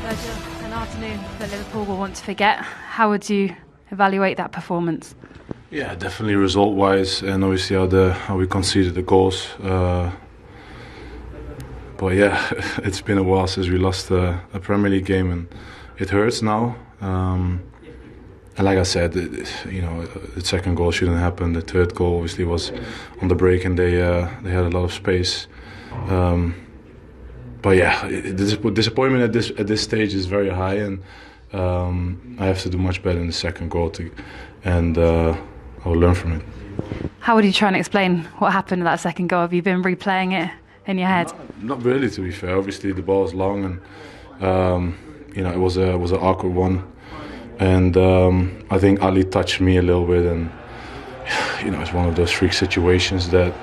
An afternoon that Liverpool will want to forget. How would you evaluate that performance? Yeah, definitely result-wise, and obviously how we conceded the goals. But yeah, it's been a while since we lost a Premier League game, and it hurts now. And like I said, the second goal shouldn't happen. The third goal obviously was on the break, and they had a lot of space. But yeah, disappointment at this stage is very high, and I have to do much better in the second goal, and I'll learn from it. How would you try and explain what happened in that second goal? Have you been replaying it in your head? Not really, to be fair. Obviously, the ball is long, and it was an awkward one, and I think Ali touched me a little bit, and it's one of those freak situations that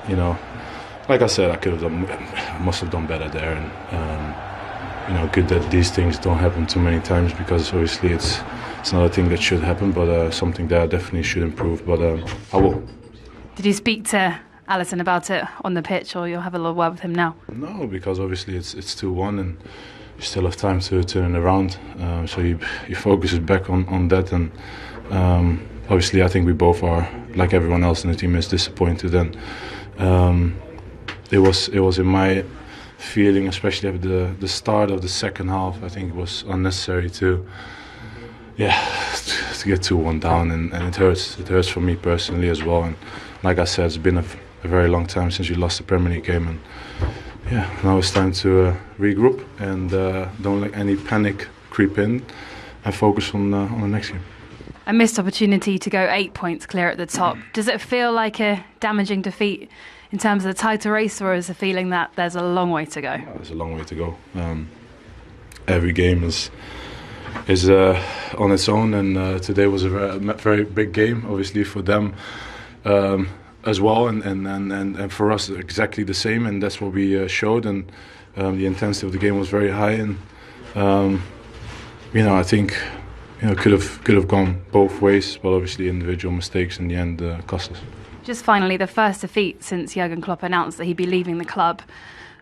like I said, I must have done better there, and good that these things don't happen too many times, because obviously it's not a thing that should happen, but something that I definitely should improve. But I will. Did you speak to Alisson about it on the pitch, or you'll have a little word with him now? No, because obviously it's 2-1, and you still have time to turn it around. So you focus back on that, and obviously I think we both are, like everyone else in the team, is disappointed, and it was in my feeling, especially at the start of the second half, I think it was unnecessary to get 2-1 down, and it hurts. It hurts for me personally as well. And like I said, it's been a very long time since we lost the Premier League game, and now it's time to regroup and don't let any panic creep in, and focus on the next game. A missed opportunity to go 8 points clear at the top. Does it feel like a damaging defeat in terms of the title race, or is the feeling that there's a long way to go? There's a long way to go. Every game is on its own, and today was a very big game, obviously for them as well, and for us exactly the same, and that's what we showed, and the intensity of the game was very high, and I think could have gone both ways, but obviously individual mistakes in the end cost us. Just finally, the first defeat since Jurgen Klopp announced that he'd be leaving the club.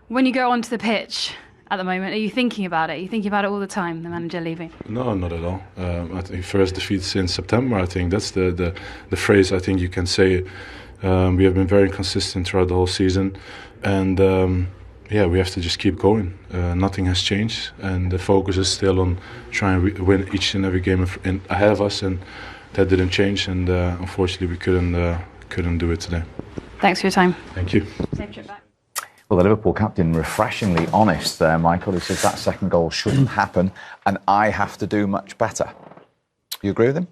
When you go onto the pitch at the moment, are you thinking about it? Are you thinking about it all the time, the manager leaving? No, not at all. I think first defeat since September, I think that's the phrase I think you can say. We have been very consistent throughout the whole season, and we have to just keep going. Nothing has changed, and the focus is still on trying to win each and every game ahead of us, and that didn't change, and unfortunately we couldn't do it today. Thanks for your time. Thank you. Safe trip back. Well, the Liverpool captain refreshingly honest there, Michael, who says that second goal shouldn't happen and I have to do much better. You agree with him?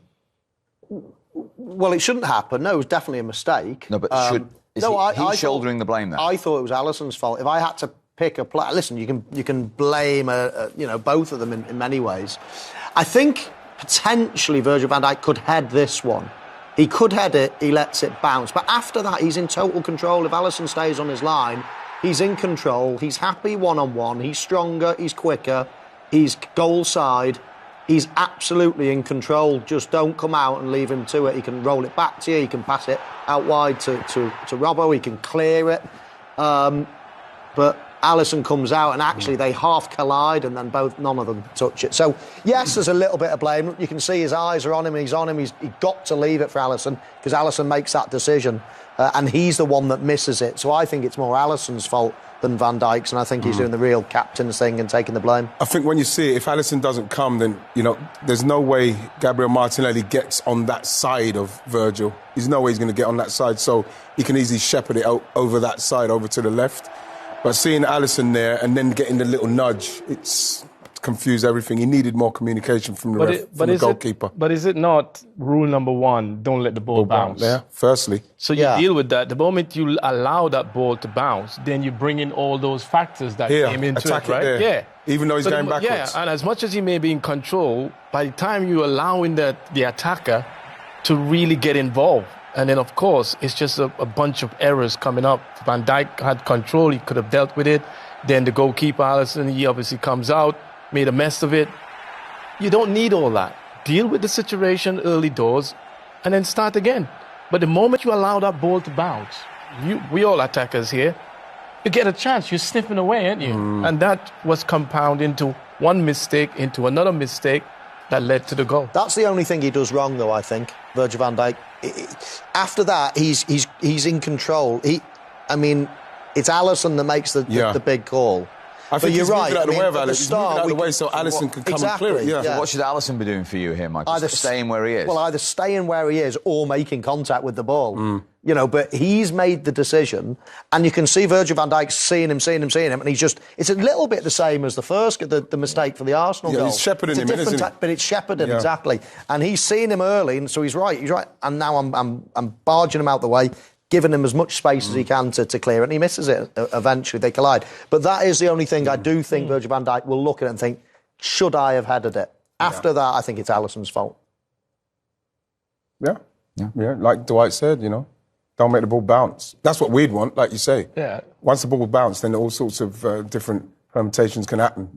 Well, it shouldn't happen. No, it was definitely a mistake. No, but he's shouldering the blame there? I thought it was Alisson's fault. If I had to pick a player, listen, you can blame both of them in many ways. I think potentially Virgil van Dijk could head this one. He could head it, he lets it bounce. But after that, he's in total control. If Alisson stays on his line, he's in control. He's happy one-on-one. He's stronger, he's quicker, he's goal side. He's absolutely in control. Just don't come out and leave him to it. He can roll it back to you. He can pass it out wide to Robbo. He can clear it. But Alisson comes out, and actually they half collide, and then none of them touch it. So yes, there's a little bit of blame. You can see his eyes are on him. He's on him. He's got to leave it for Alisson, because Alisson makes that decision, and he's the one that misses it. So I think it's more Alisson's fault than Van Dijk's, and I think he's doing the real captain's thing and taking the blame. I think when you see it, if Alisson doesn't come, then there's no way Gabriel Martinelli gets on that side of Virgil. There's no way he's going to get on that side, so he can easily shepherd it over that side, over to the left. But seeing Alisson there and then getting the little nudge, it's confused everything. He needed more communication from the goalkeeper. But is it not rule number one, don't let the ball bounce? Yeah, firstly. So you deal with that. The moment you allow that ball to bounce, then you bring in all those factors that came into it, right? There. Yeah. Even though he's going backwards. Yeah, and as much as he may be in control, by the time you're allowing the attacker to really get involved, and then, of course, it's just a bunch of errors coming up. Van Dijk had control. He could have dealt with it. Then the goalkeeper, Alisson, he obviously comes out, made a mess of it. You don't need all that. Deal with the situation early doors and then start again. But the moment you allow that ball to bounce, we all attackers here, you get a chance. You're sniffing away, aren't you? And that was compounding to one mistake into another mistake that led to the goal. That's the only thing he does wrong, though, I think, Virgil van Dijk. After that, he's in control. It's Alisson that makes the big call. I think you're right. Moving out the way of Alisson. He's moving out of the way so Alisson can come and clear it. Yeah. So what should Alisson be doing for you here, Michael? Either staying where he is? Well, either staying where he is or making contact with the ball. You know, but he's made the decision, and you can see Virgil van Dijk seeing him, and it's a little bit the same as the first, the mistake for the Arsenal goal. He's shepherding him, isn't he? But it's shepherding, exactly. And he's seen him early, and so he's right. And now I'm barging him out the way, giving him as much space as he can to clear it, and he misses it. Eventually, they collide. But that is the only thing I do think Virgil van Dijk will look at it and think, should I have headed it? After that, I think it's Alisson's fault. Yeah. Like Dwight said, you know, don't make the ball bounce. That's what we'd want, like you say. Yeah. Once the ball bounces, then all sorts of different permutations can happen.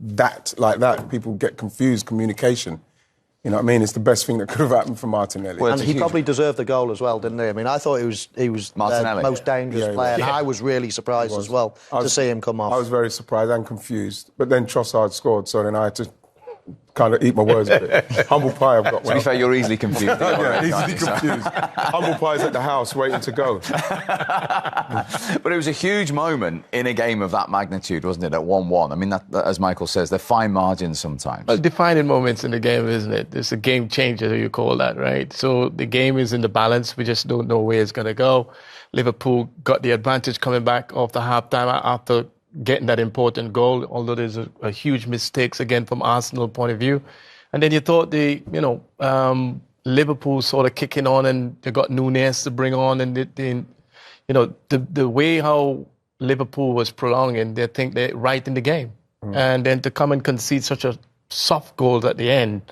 Like that, people get confused, communication. You know what I mean? It's the best thing that could have happened for Martinelli. Well, and he probably deserved the goal as well, didn't he? I mean, I thought he was the most dangerous player, and I was really surprised as well to see him come off. I was very surprised and confused. But then Trossard scored, so then I had to kind of eat my words a bit. Humble pie I've got. To be fair, you're easily confused. Easily confused. Humble pie's at the house waiting to go. But it was a huge moment in a game of that magnitude, wasn't it, at 1-1? I mean, that, as Michael says, they're fine margins sometimes. Defining moments in the game, isn't it? It's a game changer, you call that, right? So the game is in the balance. We just don't know where it's going to go. Liverpool got the advantage coming back off the half-time after getting that important goal, although there's a huge mistakes again from Arsenal point of view. And then you thought Liverpool sort of kicking on, and they got Núñez to bring on, and the way how Liverpool was prolonging, they think they're right in the game. And then to come and concede such a soft goal at the end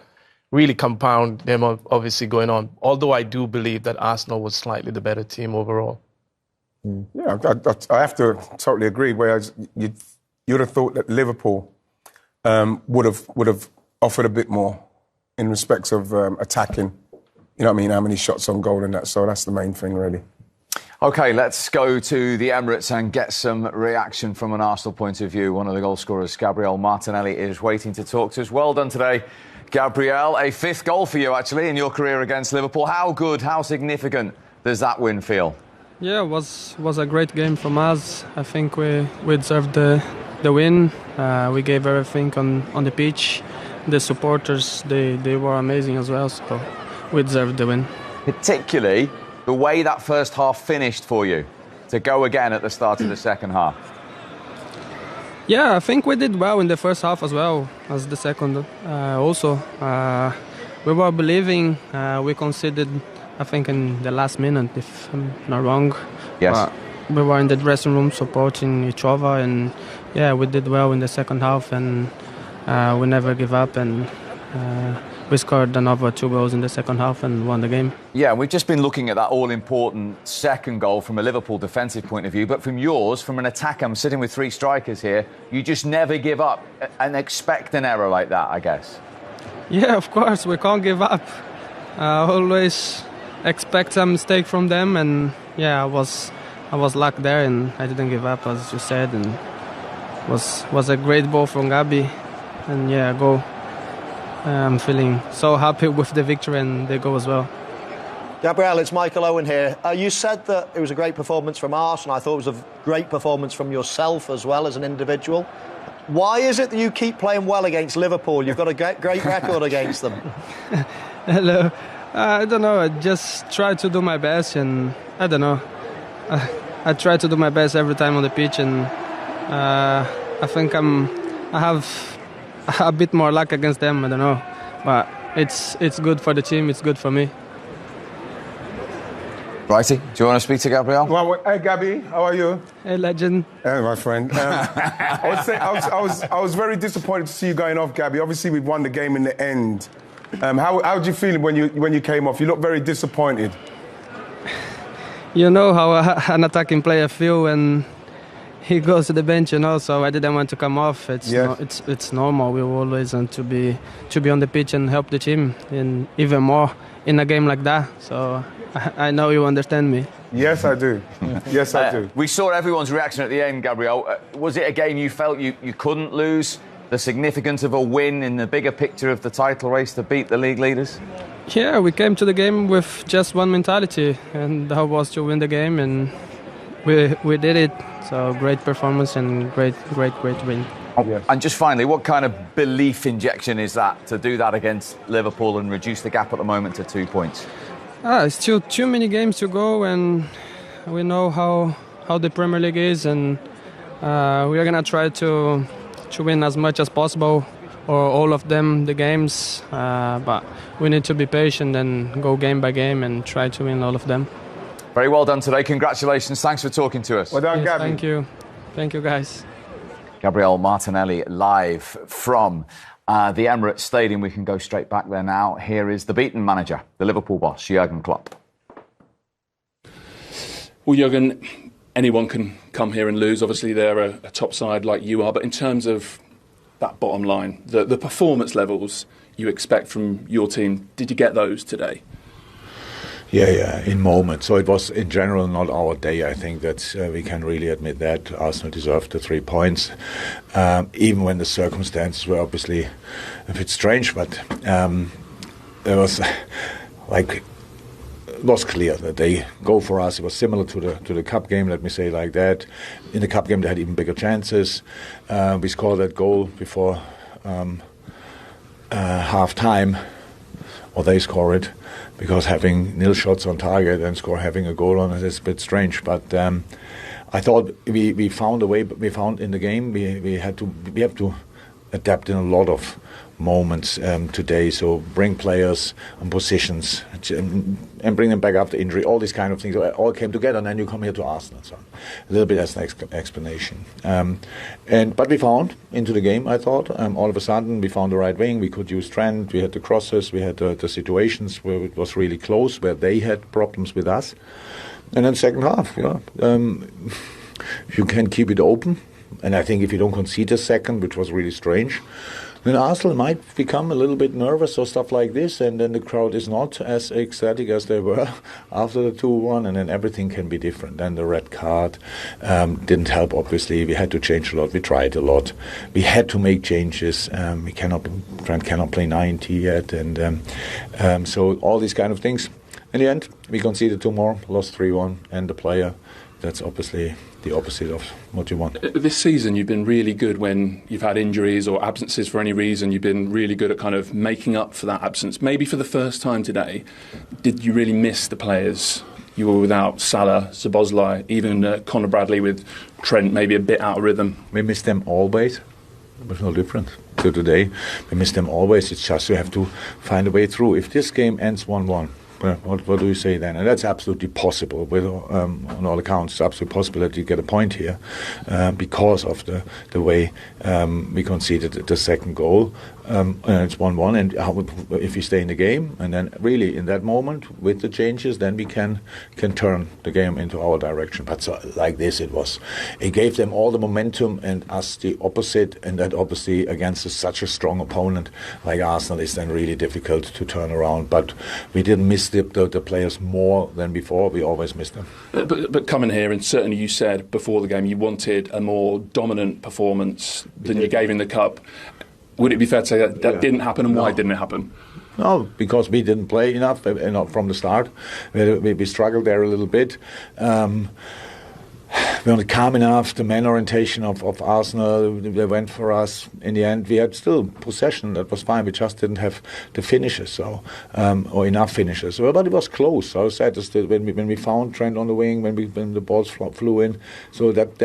really compound them obviously going on. Although I do believe that Arsenal was slightly the better team overall. Yeah, I have to totally agree. Whereas you'd have thought that Liverpool would have offered a bit more in respects of attacking. You know what I mean? How many shots on goal and that. So that's the main thing, really. OK, let's go to the Emirates and get some reaction from an Arsenal point of view. One of the goal scorers, Gabriel Martinelli, is waiting to talk to us. Well done today, Gabriel. A fifth goal for you, actually, in your career against Liverpool. How good, how significant does that win feel? Yeah, it was a great game from us. I think we deserved the win. We gave everything on the pitch. The supporters, they were amazing as well, so we deserved the win. Particularly the way that first half finished for you, to go again at the start of the second half. Yeah, I think we did well in the first half as well as the second. Also, we were believing. We conceded, I think, in the last minute, if I'm not wrong. Yes. We were in the dressing room supporting each other, and yeah, we did well in the second half, and we never give up, and we scored another 2 goals in the second half and won the game. Yeah, we've just been looking at that all-important second goal from a Liverpool defensive point of view, but from yours, from an attack, I'm sitting with 3 strikers here, you just never give up and expect an error like that, I guess. Yeah, of course, we can't give up. Always expect some mistake from them, and yeah, I was lucky there, and I didn't give up, as you said, and was a great ball from Gabi, and yeah, goal. I'm feeling so happy with the victory and the goal as well. Gabriel, it's Michael Owen here. You said that it was a great performance from Arsenal. I thought it was a great performance from yourself as well as an individual. Why is it that you keep playing well against Liverpool? You've got a great record against them. Hello. I don't know. I just try to do my best, and I don't know. I try to do my best every time on the pitch, and I think I have a bit more luck against them. I don't know, but it's good for the team. It's good for me. Righty, do you want to speak to Gabriel? Well, hey, Gabby, how are you? Hey, legend. Hey, my friend. I was very disappointed to see you going off, Gabby. Obviously, we won the game in the end. How did you feel when you came off? You looked very disappointed. You know how an attacking player feels when he goes to the bench, you know. So I didn't want to come off. It's normal. We always want to be on the pitch and help the team, and even more in a game like that. So I know you understand me. Yes, I do. Yes, I do. We saw everyone's reaction at the end, Gabriel. Was it a game you felt you couldn't lose? the significance of a win in the bigger picture of the title race to beat the league leaders? Yeah, we came to the game with just one mentality, and that was to win the game, and we did it. So great performance and great win. Yes. And just finally, what kind of belief injection is that to do that against Liverpool and reduce the gap at the moment to 2 points? It's still too many games to go, and we know how the Premier League is, and we are gonna try to win as much as possible, or all of them, the games. But we need to be patient and go game by game and try to win all of them. Very well done today. Congratulations. Thanks for talking to us. Well done, Yes, Gabby. Thank you, guys. Gabriel Martinelli live from the Emirates Stadium. We can go straight back there now. Here is the beaten manager, the Liverpool boss, Jurgen Klopp. Well, Jurgen, anyone can come here and lose. Obviously, they're a top side like you are. But in terms of that bottom line, the performance levels you expect from your team, did you get those today? Yeah, in moments. So it was, in general, not our day. I think that we can really admit that Arsenal deserved the 3 points, even when the circumstances were obviously a bit strange. But there was, it was clear that they go for us. It was similar to the cup game, let me say like that. In the cup game, they had even bigger chances. We scored that goal before half time, or they score it. Because having nil shots on target and having a goal on it is a bit strange. But I thought we found a way. We found in the game we have to adapt in a lot of moments today. So bring players and positions and bring them back after injury. All these kind of things all came together, and then you come here to Arsenal. So a little bit as an explanation. But we found into the game. I thought all of a sudden we found the right wing. We could use Trent. We had the crosses. We had the situations where it was really close, where they had problems with us. And then second half, if you can keep it open, and I think if you don't concede a second, which was really strange, then Arsenal might become a little bit nervous or stuff like this, and then the crowd is not as ecstatic as they were after the 2-1, and then everything can be different. Then the red card didn't help, obviously. We had to change a lot. We tried a lot. We had to make changes. Trent cannot play 90 yet, and so all these kind of things. In the end, we conceded 2 more, lost 3-1, and the player, that's obviously the opposite of what you want. This season, you've been really good when you've had injuries or absences for any reason. You've been really good at kind of making up for that absence. Maybe for the first time today, did you really miss the players? You were without Salah, Szoboszlai, even Conor Bradley with Trent maybe a bit out of rhythm. We miss them always. It was no different to today. We miss them always. It's just you have to find a way through. If this game ends 1-1, what do you say then? And that's absolutely possible. On all accounts, it's absolutely possible that you get a point here because of the way we conceded the second goal. And it's 1-1, and if we stay in the game, and then really in that moment with the changes, then we can turn the game into our direction. But so, like this, it gave them all the momentum and us the opposite, and that obviously against such a strong opponent like Arsenal is then really difficult to turn around. But we didn't miss the players more than before. We always missed them. But coming here, and certainly you said before the game you wanted a more dominant performance than you gave in the cup. Would it be fair to say that didn't happen, and why didn't it happen? No, because we didn't play enough from the start. We struggled there a little bit. We weren't calm enough. The man orientation of Arsenal, they went for us. In the end, we had still possession. That was fine. We just didn't have the finishes, or enough finishes. But it was close. I said when we found Trent on the wing, when the balls flew in, so that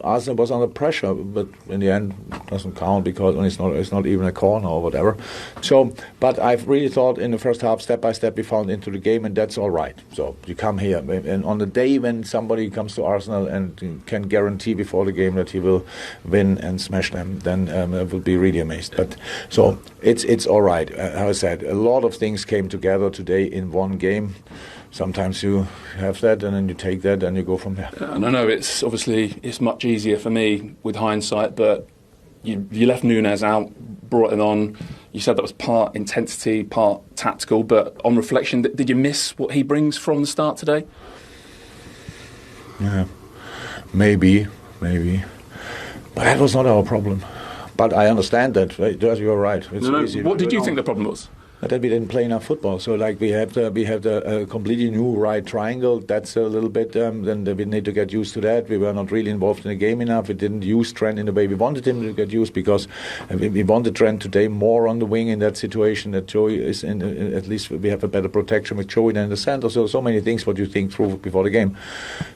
Arsenal was under pressure. But in the end, it doesn't count because it's not even a corner or whatever. So, but I've really thought in the first half, step by step, we found into the game, and that's all right. So you come here, and on the day when somebody comes to Arsenal and can guarantee before the game that he will win and smash them, then I will be really amazed. But so it's all right. How I said, a lot of things came together today in one game. Sometimes you have that, and then you take that, and you go from there. And I know it's much easier for me with hindsight, but you left Núñez out, brought him on. You said that was part intensity, part tactical. But on reflection, did you miss what he brings from the start today? Yeah. Maybe, but that was not our problem. But I understand that. Right? You're right. It's easy. What did you think the problem was? That we didn't play enough football. So like we have the completely new right triangle. That's a little bit. Then we need to get used to that. We were not really involved in the game enough. We didn't use Trent in the way we wanted him to get used, because we wanted Trent today more on the wing in that situation. That Joey is in. At least we have a better protection with Joey than in the center. So many things what you think through before the game.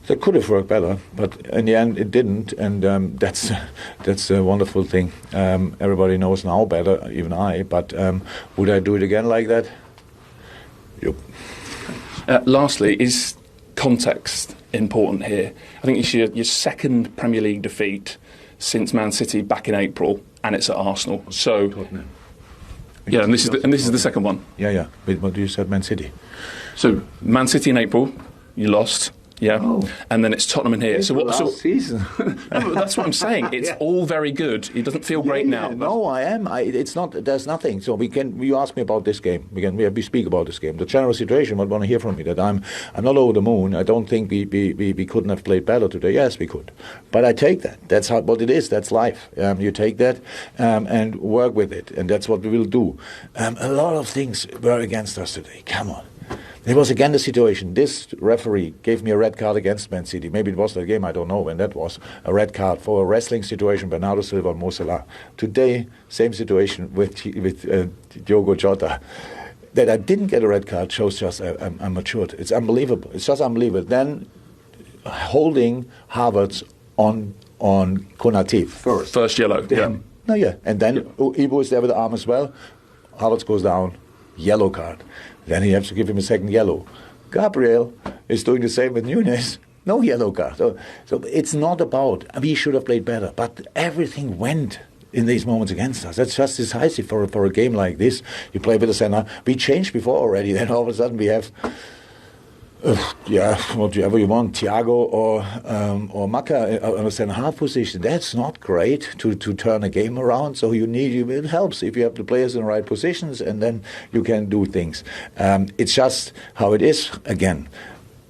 That could have worked better, but in the end it didn't. And that's a wonderful thing. Everybody knows now better, even I. But would I do it again like that? Yep. Lastly, is context important here? I think it's your second Premier League defeat since Man City back in April, and it's at Arsenal. So, yeah, and this is the second one. Yeah. But you said Man City. So Man City in April, you lost. Yeah, and then it's Tottenham in here. So what? Season. No, that's what I'm saying. It's all very good. It doesn't feel great now. No, I am. It's not. There's nothing. So we can. You ask me about this game. We speak about this game. The general situation. Would want to hear from me that I'm not over the moon. I don't think we couldn't have played better today. Yes, we could. But I take that. That's what it is. That's life. You take that and work with it, and that's what we will do. A lot of things were against us today. Come on. It was again the situation. This referee gave me a red card against Man City. Maybe it was the game, I don't know when that was. A red card for a wrestling situation, Bernardo Silva and Mo Salah. Today, same situation with Diogo Jota. That I didn't get a red card shows just I'm matured. It's unbelievable. It's just unbelievable. Then holding Havertz on Konate first yellow. And then Ibo is there with the arm as well. Havertz goes down, yellow card. Then he has to give him a second yellow. Gabriel is doing the same with Nunes. No yellow card. So it's not about we should have played better, but everything went in these moments against us. That's just decisive for a game like this. You play with the center. We changed before already. Then all of a sudden we have whatever you want, Thiago or Maka on a centre half position. That's not great to turn a game around. So it helps if you have the players in the right positions, and then you can do things. It's just how it is. Again,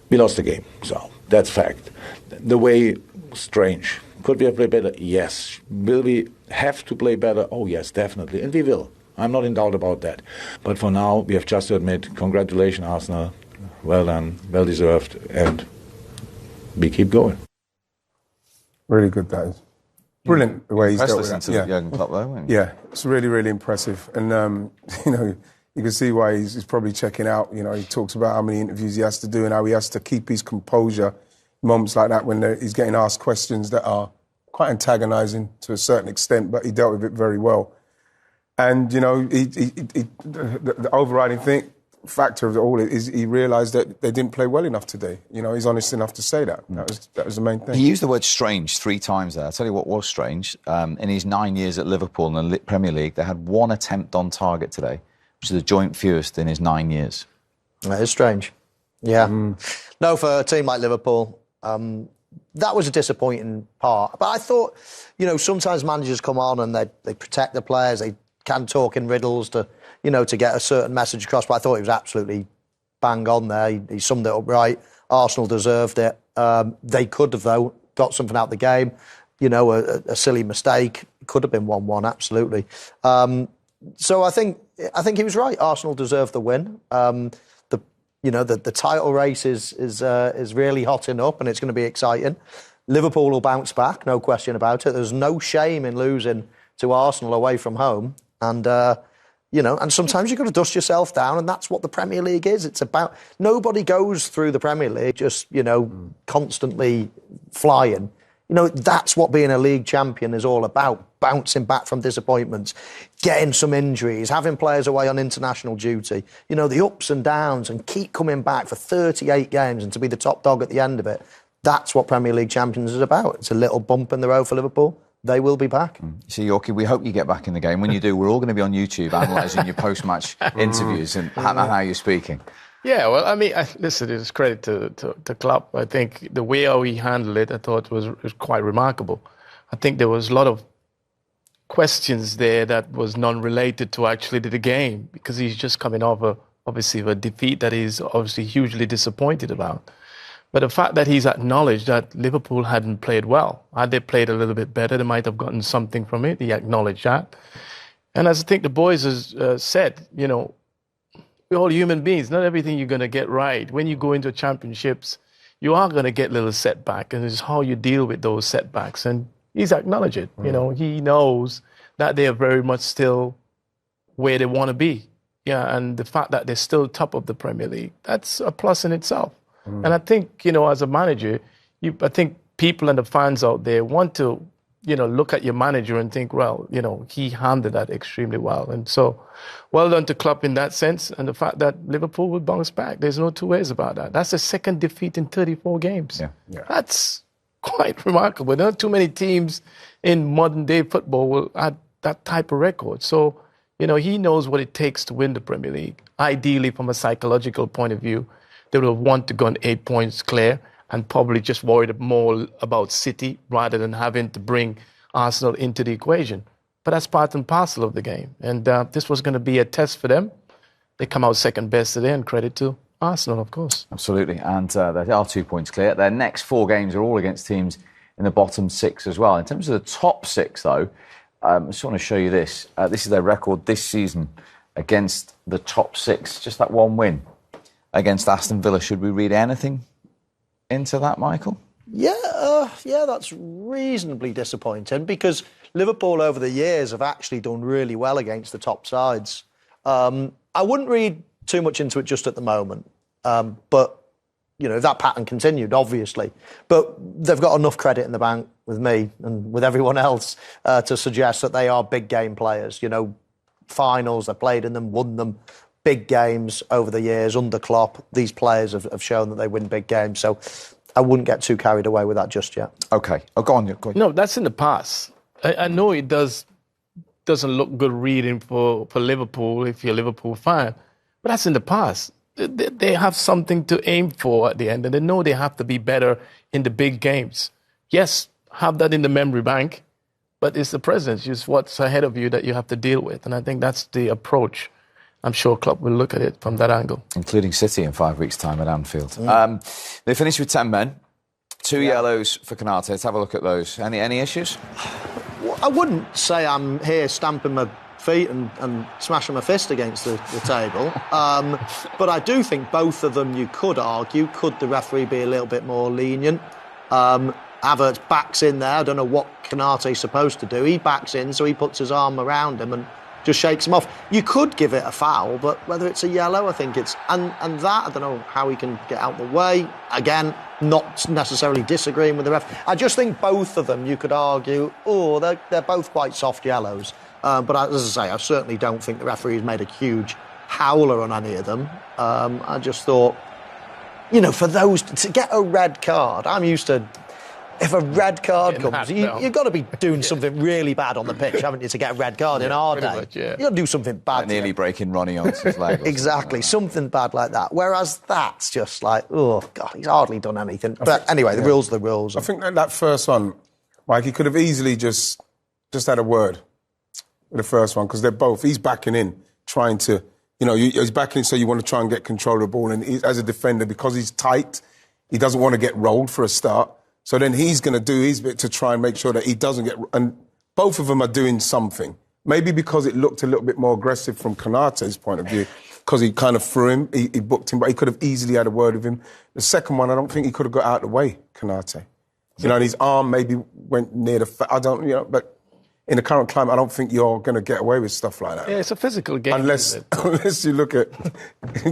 we lost the game, so that's fact. The way, strange. Could we have played better? Yes. Will we have to play better? Oh yes, definitely, and we will. I'm not in doubt about that. But for now, we have just to admit, congratulations, Arsenal. Well done, well deserved, and we keep going. Really good, that is. Brilliant the way he's dealt with that. To Jurgen Klopp, though, yeah, it's really, really impressive. And, you can see why he's probably checking out. He talks about how many interviews he has to do and how he has to keep his composure. Moments like that when he's getting asked questions that are quite antagonising to a certain extent, but he dealt with it very well. And, the overriding factor of it all is he realised that they didn't play well enough today. He's honest enough to say that. That was the main thing. He used the word strange 3 times there. I'll tell you what was strange. In his 9 years at Liverpool in the Premier League, they had 1 attempt on target today, which is the joint fewest in his 9 years. That is strange. Yeah. No, for a team like Liverpool, that was a disappointing part. But I thought, sometimes managers come on and they protect the players, they can talk in riddles to get a certain message across, but I thought he was absolutely bang on there. He summed it up right. Arsenal deserved it. They could have, though, got something out of the game. A silly mistake. Could have been 1-1, absolutely. So I think he was right. Arsenal deserved the win. The title race is really hotting up, and it's going to be exciting. Liverpool will bounce back, no question about it. There's no shame in losing to Arsenal away from home, and sometimes you've got to dust yourself down, and that's what the Premier League is. It's about nobody goes through the Premier League just constantly flying. That's what being a league champion is all about. Bouncing back from disappointments, getting some injuries, having players away on international duty. The ups and downs, and keep coming back for 38 games and to be the top dog at the end of it. That's what Premier League champions is about. It's a little bump in the road for Liverpool. They will be back. So, Yorkie, we hope you get back in the game. When you do, we're all going to be on YouTube analysing your post-match interviews and how you're speaking. Yeah, well, listen, it's credit to Klopp. I think the way how he handled it, I thought was quite remarkable. I think there was a lot of questions there that was non-related to actually the game, because he's just coming off obviously a defeat that he's obviously hugely disappointed about. But the fact that he's acknowledged that Liverpool hadn't played well, had they played a little bit better, they might have gotten something from it. He acknowledged that. And as I think the boys has said, we're all human beings. Not everything you're going to get right. When you go into championships, you are going to get little setback, and it's how you deal with those setbacks. And he's acknowledged it. He knows that they are very much still where they want to be. Yeah, and the fact that they're still top of the Premier League, that's a plus in itself. And I think, as a manager, I think people and the fans out there want to, look at your manager and think, well, he handled that extremely well. And so, well done to Klopp in that sense. And the fact that Liverpool will bounce back, there's no two ways about that. That's the second defeat in 34 games. Yeah. That's quite remarkable. There aren't too many teams in modern-day football will add that type of record. So, he knows what it takes to win the Premier League. Ideally, from a psychological point of view, they will want to go on 8 points clear and probably just worried more about City rather than having to bring Arsenal into the equation. But that's part and parcel of the game. And this was going to be a test for them. They come out second best today, and credit to Arsenal, of course. Absolutely. And they are 2 points clear. Their next 4 games are all against teams in the bottom 6 as well. In terms of the top 6, though, I just want to show you this. This is their record this season against the top 6. Just that one win against Aston Villa. Should we read anything into that, Michael? Yeah, that's reasonably disappointing because Liverpool over the years have actually done really well against the top sides. I wouldn't read too much into it just at the moment, but if that pattern continued, obviously. But they've got enough credit in the bank with me and with everyone else to suggest that they are big game players. Finals, they played in them, won them. Big games over the years under Klopp. These players have shown that they win big games. So I wouldn't get too carried away with that just yet. OK. Go on. No, that's in the past. I know it doesn't look good reading for Liverpool if you're a Liverpool fan, but that's in the past. They have something to aim for at the end, and they know they have to be better in the big games. Yes, have that in the memory bank, but it's the present. It's what's ahead of you that you have to deal with, and I think that's the approach. I'm sure Klopp will look at it from that angle. Including City in 5 weeks' time at Anfield. They finished with 10 men. 2 yellows for Konate. Let's have a look at those. Any issues? Well, I wouldn't say I'm here stamping my feet and smashing my fist against the table. But I do think both of them, you could argue, could the referee be a little bit more lenient? Havertz backs in there. I don't know what Konate's supposed to do. He backs in, so he puts his arm around him and just shakes him off. You could give it a foul, but whether it's a yellow, I think it's... And that, I don't know how he can get out the way. Again, not necessarily disagreeing with the ref. I just think both of them, you could argue, they're both quite soft yellows. But as I say, I certainly don't think the referee's made a huge howler on any of them. I just thought, for those... To get a red card, I'm used to... If a red card comes, you've got to be doing something really bad on the pitch, haven't you, to get a red card in our day? Much, You've got to do something bad. Like nearly breaking Ronnie onto his leg. Exactly, something bad like that. Whereas that's just like, oh, God, he's hardly done anything. But anyway, the rules are the rules. I think that first one, Mike, he could have easily just had a word with the first one, because they're both, he's backing in, trying to, he's backing in, so you want to try and get control of the ball. And as a defender, because he's tight, he doesn't want to get rolled for a start. So then he's going to do his bit to try and make sure that he doesn't get... And both of them are doing something. Maybe because it looked a little bit more aggressive from Konate's point of view, because he kind of threw him, he booked him, but he could have easily had a word with him. The second one, I don't think he could have got out of the way, Konate. And his arm maybe went near the... but in the current climate, I don't think you're going to get away with stuff like that. Yeah, it's a physical game. Unless you look at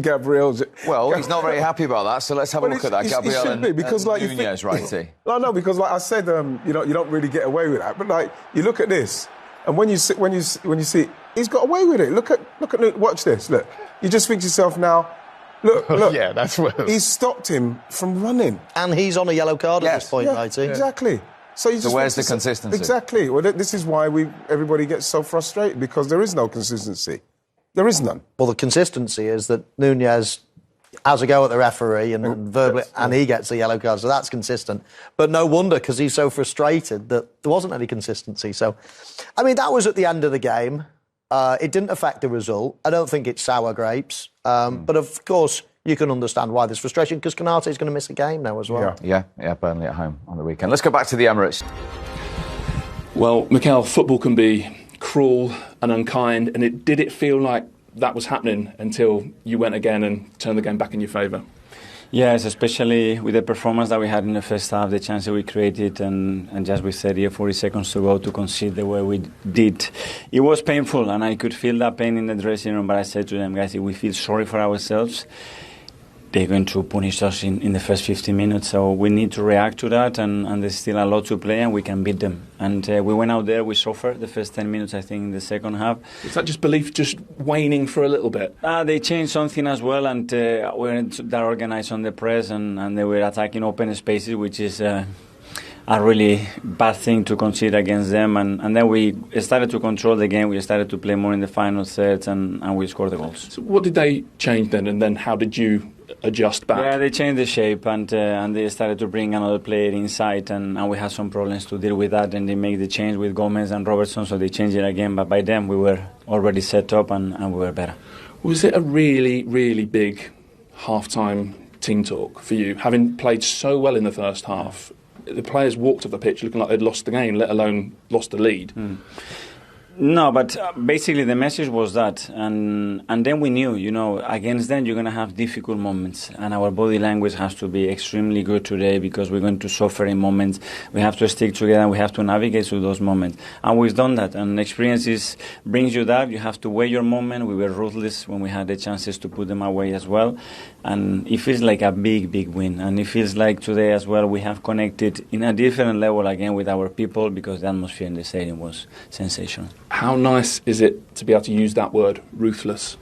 Gabriel. Well, he's not very happy about that, so let's have a look at that. Gabriel and Nunez, righty. No, because like I said, you don't really get away with that. But like you look at this, and when you see, he's got away with it. Look at watch this. Look, you just think to yourself now. Look. Yeah, that's what he's stopped him from running, and he's on a yellow card at this point, righty. Exactly. So where's the consistency? Exactly. Well, this is why everybody gets so frustrated, because there is no consistency. There is none. Well, the consistency is that Nunez has a go at the referee and verbally, and he gets a yellow card, so that's consistent. But no wonder, because he's so frustrated that there wasn't any consistency. So, I mean, that was at the end of the game. It didn't affect the result. I don't think it's sour grapes. But of course, you can understand why there's frustration, because Konate is going to miss a game now as well. Yeah, Burnley at home on the weekend. Let's go back to the Emirates. Well, Mikel, football can be cruel and unkind, and did it feel like that was happening until you went again and turned the game back in your favour? Yes, especially with the performance that we had in the first half, the chances we created, and just with 30 or 40 seconds to go to concede the way we did. It was painful, and I could feel that pain in the dressing room, but I said to them, guys, if we feel sorry for ourselves, they're going to punish us in the first 15 minutes, so we need to react to that, and there's still a lot to play, and we can beat them. And we went out there, we suffered the first 10 minutes, I think, in the second half. Is that just belief just waning for a little bit? They changed something as well, and weren't that organised on the press, and they were attacking open spaces, which is a really bad thing to consider against them. And then we started to control the game, we started to play more in the final thirds, and we scored the goals. So what did they change then, and then how did you adjust back? Yeah, they changed the shape, and they started to bring another player inside, and we had some problems to deal with that, and they made the change with Gomez and Robertson, so they changed it again, but by then we were already set up and we were better. Was it a really, really big half-time team talk for you, having played so well in the first half? The players walked off the pitch looking like they'd lost the game, let alone lost the lead. No, but basically the message was that, and then we knew, against them you're going to have difficult moments, and our body language has to be extremely good today, because we're going to suffer in moments. We have to stick together, and we have to navigate through those moments, and we've done that, and experiences brings you that. You have to weigh your moment. We were ruthless when we had the chances to put them away as well, and it feels like a big, big win, and it feels like today as well we have connected in a different level again with our people, because the atmosphere in the stadium was sensational. How nice is it to be able to use that word, ruthless?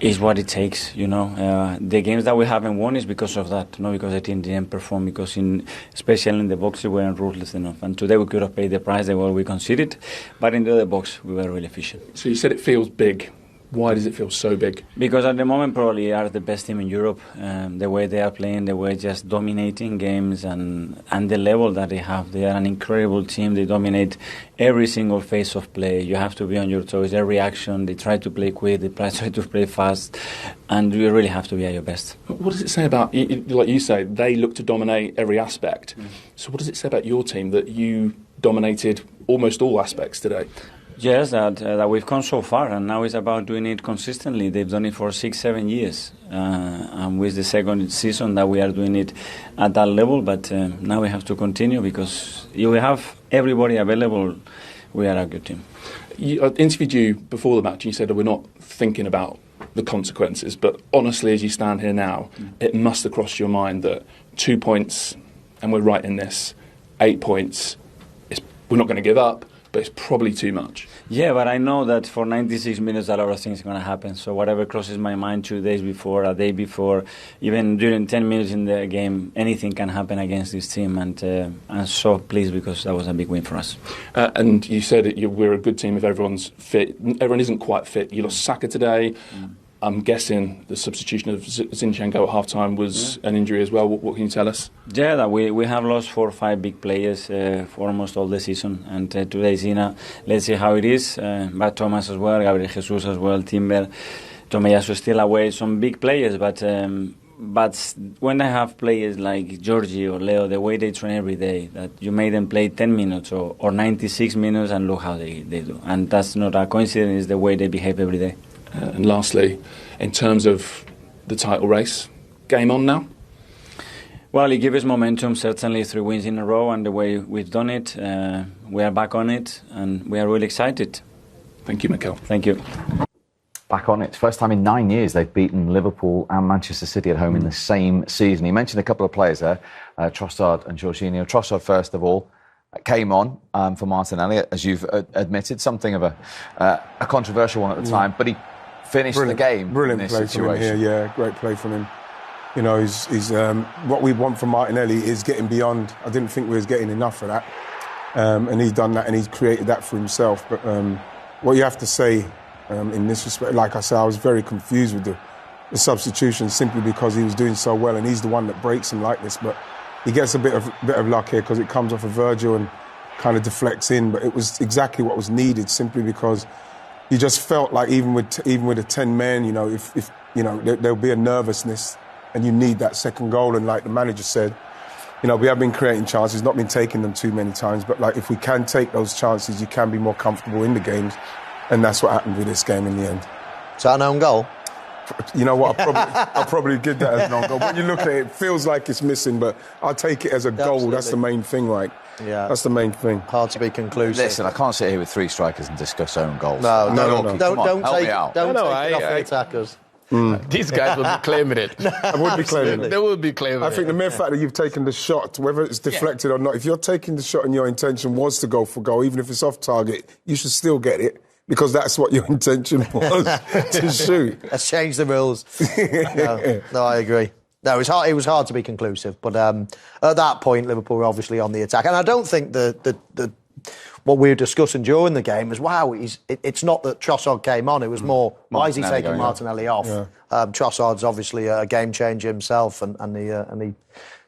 It's what it takes, The games that we haven't won is because of that, not because the team didn't perform, because especially in the box we weren't ruthless enough. And today we could have paid the price that we conceded, but in the other box we were really efficient. So you said it feels big. Why does it feel so big? Because at the moment probably are the best team in Europe. The way they are playing, the way just dominating games, and the level that they have. They are an incredible team. They dominate every single phase of play. You have to be on your toes. Their reaction, they try to play quick, they try to play fast, and you really have to be at your best. What does it say about, like you say, they look to dominate every aspect. So what does it say about your team that you dominated almost all aspects today? Yes, that we've come so far, and now it's about doing it consistently. They've done it for 6-7 years, and with the second season that we are doing it at that level, but now we have to continue, because we have everybody available. We are a good team. I interviewed you before the match, and you said that we're not thinking about the consequences, but honestly, as you stand here now, it must have crossed your mind that 2 points, and we're right in this, 8 points, we're not going to give up, but it's probably too much. Yeah, but I know that for 96 minutes a lot of things are going to happen. So whatever crosses my mind 2 days before, a day before, even during 10 minutes in the game, anything can happen against this team. And I'm so pleased, because that was a big win for us. And you said that we're a good team if everyone's fit. Everyone isn't quite fit. You lost Saka today. I'm guessing the substitution of Zinchenko at half-time was an injury as well. What can you tell us? Yeah, that we have lost 4 or 5 big players for almost all the season. And today, Zina, let's see how it is. But Thomas as well, Gabriel Jesus as well, Timber, Tomiyasu still away. Some big players, but when I have players like Georgie or Leo, the way they train every day, that you make them play 10 minutes or 96 minutes and look how they do. And that's not a coincidence, it's the way they behave every day. And lastly, in terms of the title race, game on now? Well, it gives us momentum, certainly 3 wins in a row, and the way we've done it, we are back on it, and we are really excited. Thank you, Mikel. Thank you. Back on it. First time in 9 years they've beaten Liverpool and Manchester City at home in the same season. He mentioned a couple of players there, Trossard and Jorginho. Trossard, first of all, came on for Martinelli, as you've admitted, something of a controversial one at the time, but he finished the game. Brilliant in this play situation. from him here, yeah, great play from him. He's what we want from Martinelli is getting beyond. I didn't think we was getting enough of that, and he's done that, and he's created that for himself. But what you have to say in this respect, like I said, I was very confused with the substitution, simply because he was doing so well, and he's the one that breaks him like this. But he gets a bit of luck here, because it comes off of Virgil and kind of deflects in. But it was exactly what was needed, simply because you just felt like even with the 10 men, if there'll be a nervousness, and you need that second goal. And like the manager said, we have been creating chances, not been taking them too many times. But like if we can take those chances, you can be more comfortable in the games, and that's what happened with this game in the end. Is that an own goal? You know what? I'll probably give that as an own goal. When you look at it, it feels like it's missing, but I'll take it as a goal. Absolutely. That's the main thing, right? Yeah. That's the main thing. Hard to be conclusive. Listen, I can't sit here with 3 strikers and discuss own goals. No. Don't take me out. Don't take it off the attackers. These guys will be claiming it. I would be claiming it. They will be claiming it. I think the mere fact that you've taken the shot, whether it's deflected or not, if you're taking the shot and your intention was to go for goal, even if it's off target, you should still get it, because that's what your intention was, to shoot. Let's change the rules. No, I agree. No, it was hard to be conclusive, but at that point, Liverpool were obviously on the attack, and I don't think the what we were discussing during the game was, it's not that Trossard came on, it was more, why is he taking Martinelli off? Yeah. Trossard's obviously a game changer himself, and he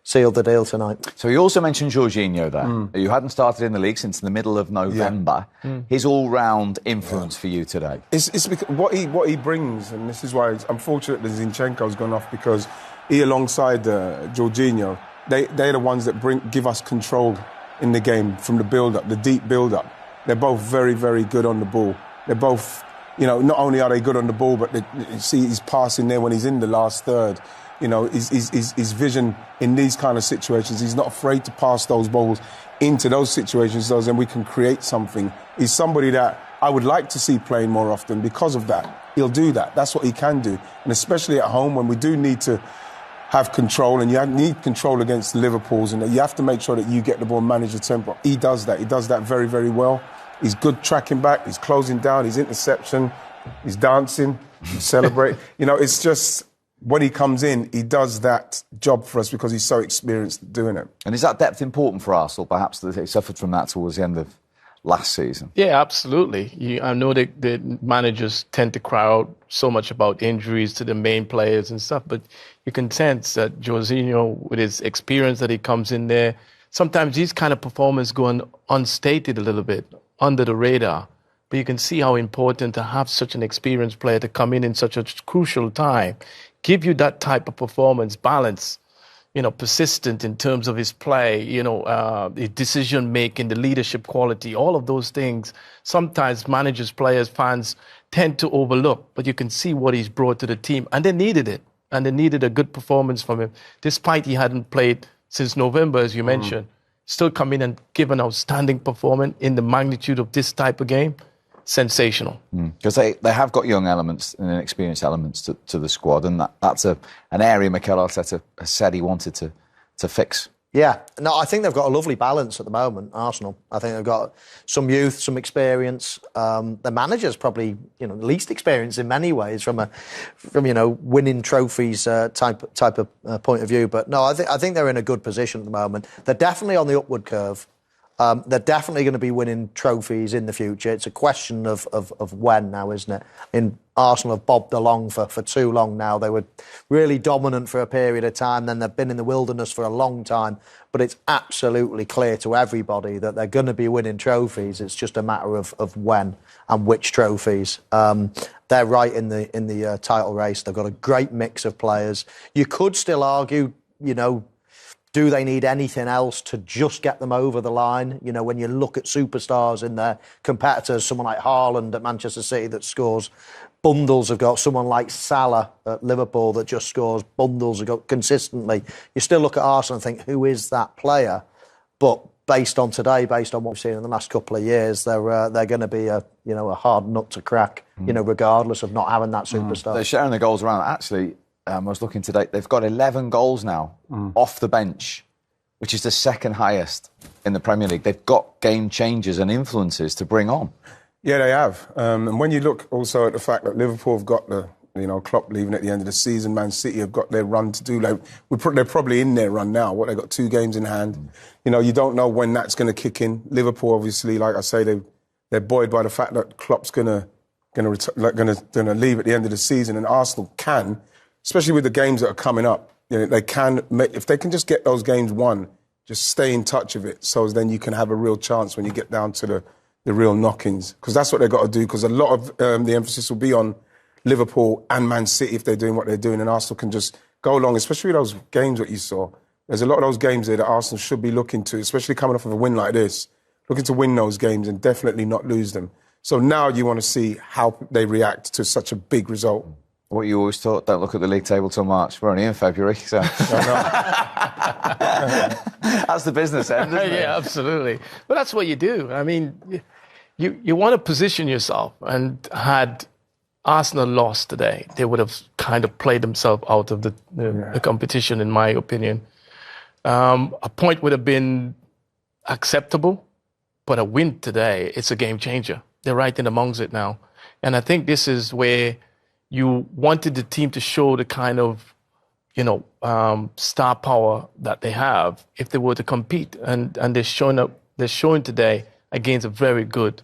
sealed the deal tonight. So he also mentioned Jorginho there, who hadn't started in the league since the middle of November. His all-round influence for you today? It's because what he brings, and this is why it's unfortunate that Zinchenko's gone off, because he, alongside Jorginho, they're the ones that give us control in the game from the build-up, the deep build-up. They're both very, very good on the ball. They're both, not only are they good on the ball, but you see he's passing there when he's in the last third. His vision in these kind of situations, he's not afraid to pass those balls into those situations, then we can create something. He's somebody that I would like to see playing more often because of that. He'll do that. That's what he can do. And especially at home, when we do need to have control, and you need control against Liverpool's, and you have to make sure that you get the ball, manage the tempo. He does that. He does that very, very well. He's good tracking back. He's closing down. He's interception. He's dancing. He's celebrating. It's just when he comes in, he does that job for us because he's so experienced at doing it. And is that depth important for Arsenal? Perhaps they suffered from that towards the end of last season. Yeah, absolutely. I know that the managers tend to cry out so much about injuries to the main players and stuff, but you can sense that Jorginho, with his experience that he comes in there, sometimes these kind of performances go unstated a little bit, under the radar. But you can see how important to have such an experienced player to come in such a crucial time, give you that type of performance, balance, persistent in terms of his play, his decision-making, the leadership quality, all of those things. Sometimes managers, players, fans tend to overlook, but you can see what he's brought to the team. And they needed it. And they needed a good performance from him, despite he hadn't played since November, as you mentioned. Still come in and give an outstanding performance in the magnitude of this type of game. Sensational. Because they have got young elements and inexperienced elements to the squad, and that's an area Mikel Arteta has said he wanted to fix. Yeah, no, I think they've got a lovely balance at the moment, Arsenal. I think they've got some youth, some experience. The manager's probably, least experienced in many ways from winning trophies type of point of view. But no, I think they're in a good position at the moment. They're definitely on the upward curve. They're definitely going to be winning trophies in the future. It's a question of when now, isn't it? Arsenal have bobbed along for too long now. They were really dominant for a period of time, then they've been in the wilderness for a long time. But it's absolutely clear to everybody that they're going to be winning trophies. It's just a matter of when and which trophies. They're right in the title race. They've got a great mix of players. You could still argue, do they need anything else to just get them over the line? When you look at superstars in their competitors, someone like Haaland at Manchester City that scores bundles, have got someone like Salah at Liverpool that just scores bundles consistently. You still look at Arsenal and think, who is that player? But based on today, based on what we've seen in the last couple of years, they're going to be a hard nut to crack, regardless of not having that superstar. They're sharing the goals around. Actually, I was looking today, they've got 11 goals now off the bench, which is the second highest in the Premier League. They've got game changers and influences to bring on. Yeah, they have. And when you look also at the fact that Liverpool have got Klopp leaving at the end of the season, Man City have got their run to do. They're probably in their run now. They've got 2 games in hand. You don't know when that's going to kick in. Liverpool, obviously, like I say, they're buoyed by the fact that Klopp's going to leave at the end of the season, and Arsenal can, especially with the games that are coming up, they can if they can just get those games won, just stay in touch of it, so then you can have a real chance when you get down to the real knock-ins, because that's what they've got to do. Because a lot of the emphasis will be on Liverpool and Man City if they're doing what they're doing, and Arsenal can just go along, especially those games that you saw. There's a lot of those games there that Arsenal should be looking to, especially coming off of a win like this, looking to win those games and definitely not lose them. So now you want to see how they react to such a big result. What you always thought, don't look at the league table till March. We're only in February, so... That's the business end, isn't it? Yeah, absolutely. But that's what you do. I mean, you want to position yourself, and had Arsenal lost today, they would have kind of played themselves out of the competition, in my opinion. A point would have been acceptable, but a win today, it's a game changer. They're right in amongst it now. And I think this is where you wanted the team to show the kind of, star power that they have if they were to compete. And they're showing today against a very good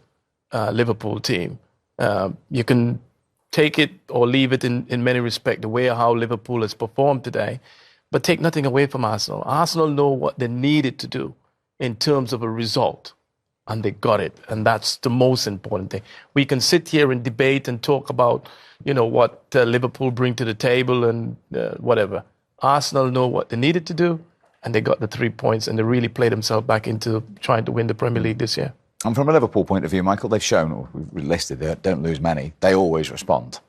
Liverpool team. You can take it or leave it in many respects, the way how Liverpool has performed today, but take nothing away from Arsenal. Arsenal know what they needed to do in terms of a result, and they got it. And that's the most important thing. We can sit here and debate and talk about, what Liverpool bring to the table and whatever. Arsenal know what they needed to do, and they got the 3 points, and they really played themselves back into trying to win the Premier League this year. And from a Liverpool point of view, Michael, they've shown, or we've listed, they don't lose many. They always respond.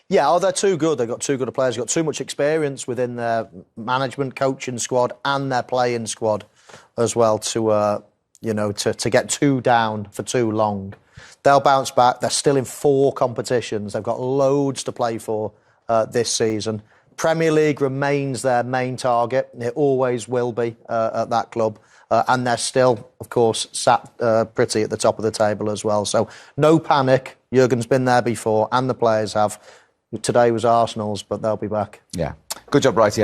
Yeah, they're too good. They've got too good players. They've got too much experience within their management, coaching squad and their playing squad as well to get too down for too long. They'll bounce back. They're still in 4 competitions. They've got loads to play for this season. Premier League remains their main target. It always will be at that club. And they're still, of course, sat pretty at the top of the table as well. So no panic. Jurgen's been there before, and the players have. Today was Arsenal's, but they'll be back. Yeah. Good job, Righty.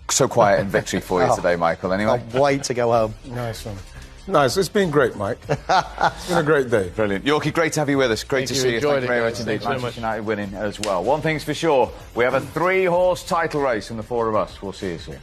So quiet in victory for you today, Michael, anyway. I'll wait to go home. Nice one. Nice. It's been great, Mike. It's been a great day. Brilliant. Yorkie, great to have you with us. Great to see you. Thank you very much indeed. Thanks very Manchester United winning as well. One thing's for sure, we have a 3-horse title race, and the 4 of us. We'll see you soon.